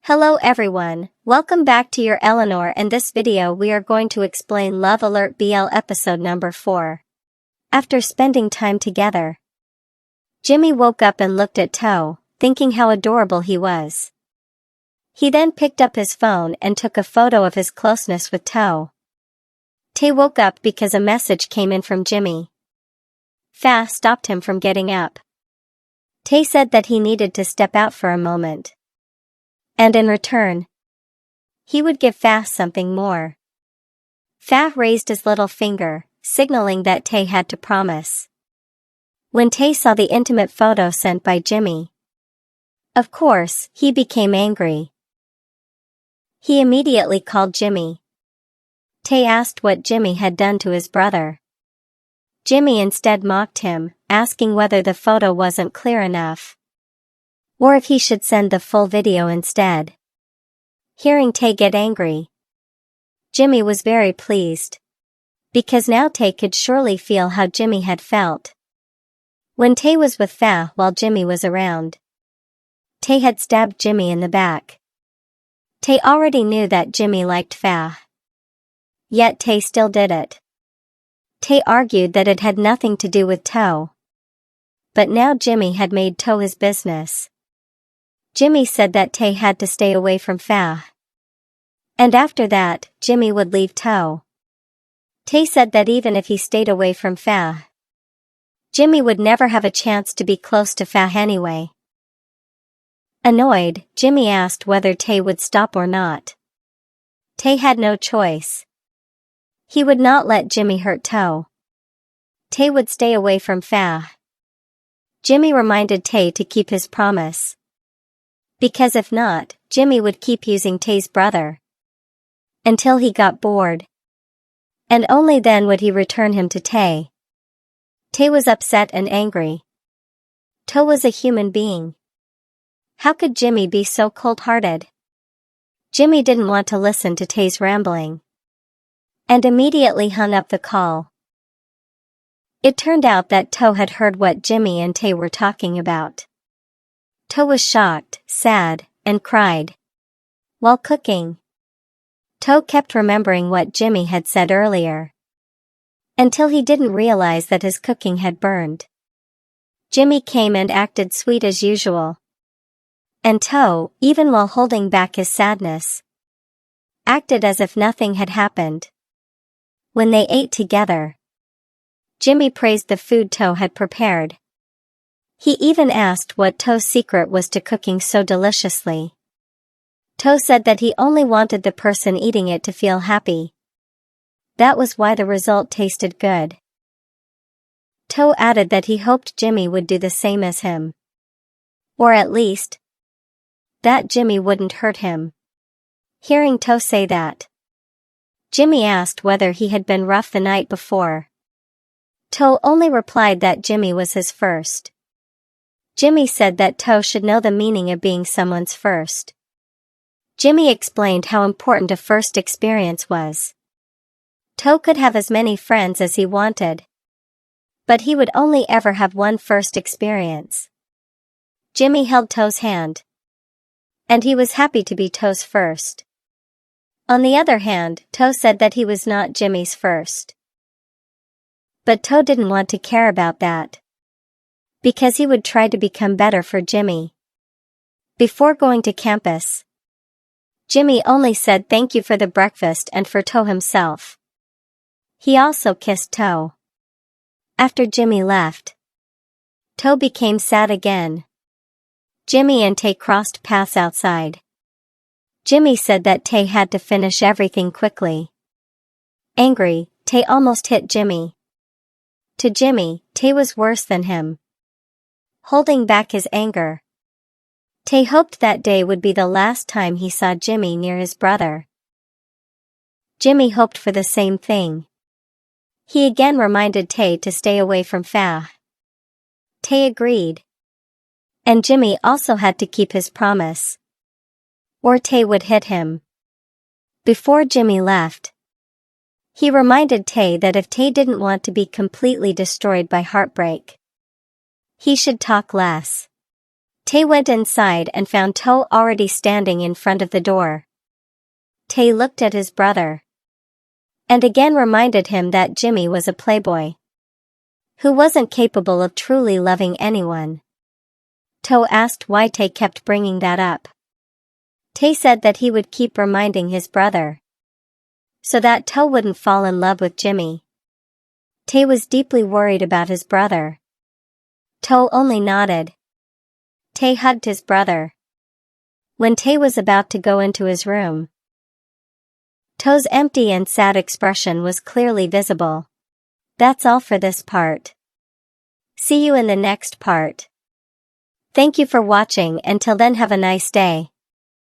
Hello everyone, welcome back to your Eleanor, and this video we are going to explain Love Alert BL episode number 4. After spending time together, Jimmy woke up and looked at Toe, thinking how adorable he was. He then picked up his phone and took a photo of his closeness with Toe. Tae woke up because a message came in from Jimmy. Fa stopped him from getting up. Tae said that he needed to step out for a moment. And in return, he would give Fa something more. Fa raised his little finger, signaling that Tae had to promise. When Tae saw the intimate photo sent by Jimmy, of course, he became angry. He immediately called Jimmy. Tae asked what Jimmy had done to his brother. Jimmy instead mocked him, asking whether the photo wasn't clear enough, or if he should send the full video instead. Hearing Tae get angry, Jimmy was very pleased, because now Tae could surely feel how Jimmy had felt when Tae was with Fa while Jimmy was around. Tae had stabbed Jimmy in the back. Tae already knew that Jimmy liked Fa, yet Tae still did it. Tae argued that it had nothing to do with Toe, but now Jimmy had made Toe his business. Jimmy said that Tae had to stay away from Fa, and after that, Jimmy would leave Toe. Tae said that even if he stayed away from Fa, Jimmy would never have a chance to be close to Fa anyway. Annoyed, Jimmy asked whether Tae would stop or not. Tae had no choice. He would not let Jimmy hurt Toe. Tae would stay away from Fa. Jimmy reminded Tae to keep his promise, because if not, Jimmy would keep using Tae's brother until he got bored, and only then would he return him to Tae. Tae was upset and angry. Toe was a human being. How could Jimmy be so cold-hearted? Jimmy didn't want to listen to Tae's rambling, and immediately hung up the call. It turned out that Toe had heard what Jimmy and Tae were talking about. Toe was shocked, sad, and cried while cooking. Toe kept remembering what Jimmy had said earlier, until he didn't realize that his cooking had burned. Jimmy came and acted sweet as usual, and Toe, even while holding back his sadness, acted as if nothing had happened. When they ate together, Jimmy praised the food Toe had prepared. He even asked what Toe's secret was to cooking so deliciously. Toe said that he only wanted the person eating it to feel happy. That was why the result tasted good. Toe added that he hoped Jimmy would do the same as him, or at least, that Jimmy wouldn't hurt him. Hearing Toe say that, Jimmy asked whether he had been rough the night before. Toe only replied that Jimmy was his first. Jimmy said that Toe should know the meaning of being someone's first. Jimmy explained how important a first experience was. Toe could have as many friends as he wanted, but he would only ever have one first experience. Jimmy held Toe's hand, and he was happy to be Toe's first. On the other hand, Toe said that he was not Jimmy's first. But Toe didn't want to care about that, because he would try to become better for Jimmy. Before going to campus, Jimmy only said thank you for the breakfast and for Toe himself. He also kissed Toe. After Jimmy left, Toe became sad again. Jimmy and Tae crossed paths outside. Jimmy said that Tae had to finish everything quickly. Angry, Tae almost hit Jimmy. To Jimmy, Tae was worse than him. Holding back his anger, Tae hoped that day would be the last time he saw Jimmy near his brother. Jimmy hoped for the same thing. He again reminded Tae to stay away from Fa. Tae agreed, and Jimmy also had to keep his promise, or Tae would hit him. Before Jimmy left, he reminded Tae that if Tae didn't want to be completely destroyed by heartbreak, he should talk less. Tay went inside and found Toe already standing in front of the door. Tay looked at his brother and again reminded him that Jimmy was a playboy who wasn't capable of truly loving anyone. Toe asked why Tay kept bringing that up. Tay said that he would keep reminding his brother so that Toe wouldn't fall in love with Jimmy. Tay was deeply worried about his brother. Toe only nodded. Tay hugged his brother. When Tay was about to go into his room, Toe's empty and sad expression was clearly visible. That's all for this part. See you in the next part. Thank you for watching. Until then, have a nice day.